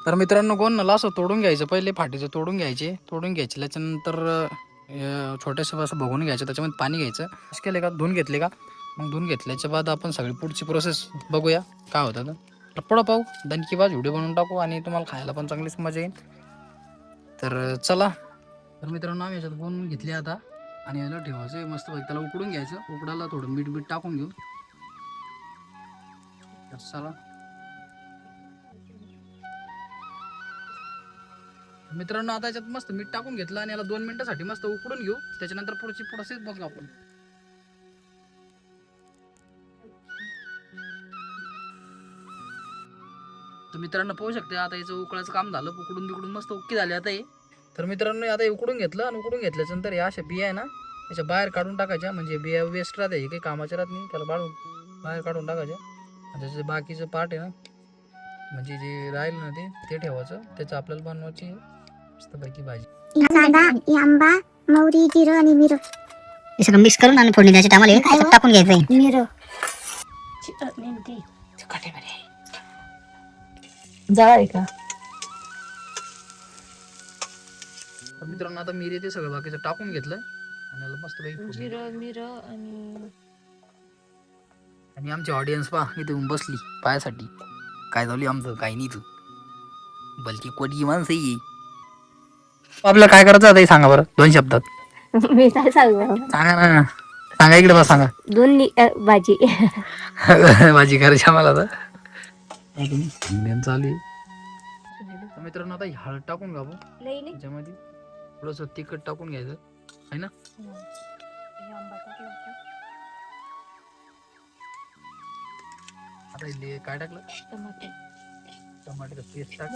तर मित्रांनो कोण नला असं तोडून घ्यायचं, पहिले फाटीचं तोडून घ्यायचे, त्याच्यानंतर छोट्याशा असं बघून घ्यायचं, त्याच्यामध्ये पाणी घ्यायचं, असं केलं का धुवून घेतले का, मग धुवून घेतल्याच्या बाद आपण सगळी पुढची प्रोसेस बघूया काय होतं. तर पुढं पाहू, दणकी बाज व्हिडिओ बनवून टाकू आणि तुम्हाला खायला पण चांगलीच मजा येईल. तर चला. तर मित्रांनो आम्ही याच्यात बनवून घेतली आता आणि याला ठेवायचं मस्त त्याला उकडून घ्यायचं. उकडायला थोडं मीठ टाकून घेऊ. तर चला मित्रांनो, आता याच्यात मस्त मीठ टाकून घेतलं आणि याला 2 मिनिटासाठी मस्त उकडून घेऊ. त्याच्यानंतर पुढची प्रोसेस बघू आपण. तर मित्रांनो पाहू शकते आता याचं उकळाचं काम झालं, उकडून मस्त उक्की झाली आता हे. तर मित्रांनो आता हे उकडून घेतलं आणि उकडून घेतल्यानंतर या अशा बिया आहे ना त्याच्या बाहेर काढून टाकायच्या, म्हणजे बिया वेस्ट राहते, काही कामाच्या राहत नाही, त्याला बाहेर काढून टाकायच्या. आणि त्याचं बाकीचं पार्ट आहे ना, म्हणजे जे राहील ना ते ठेवायचं. त्याचं आपल्याला बनवायची मस्तपैकी भाजी. कांदा, आंबा, मोहरी, जिरं आणि मिरं हे सगळं मिक्स करून आणि फोडणी द्यायची. टामाले टाकून घ्यायचं मिरं जाळ का. मित्रांनो आता मिरे ते सगळं बाकीचं टाकून घेतलं आणि याला मस्तपैकी जिरं मिरं आणि आमची ऑडियन्स पहा इथे येऊन बसली पायासाठी. काय झाली आमचं काही नाही, तू बलकी कोणी माणसं आहे. आपल्याला काय करायचं आता हे सांगा बरं 2 शब्दात. मी काय सांगू, सांगा ना, सांगा इकडे बस, सांगा. दोन भाजी भाजी करायची आम्हाला आता. चालू आहे. मित्रांनो आता हळद टाकून घ्यावं त्याच्यामध्ये, थोडस तिखट टाकून घ्यायचं आहे ना. आता इथे काय टाकलं, टमाटर पेस्ट टाक.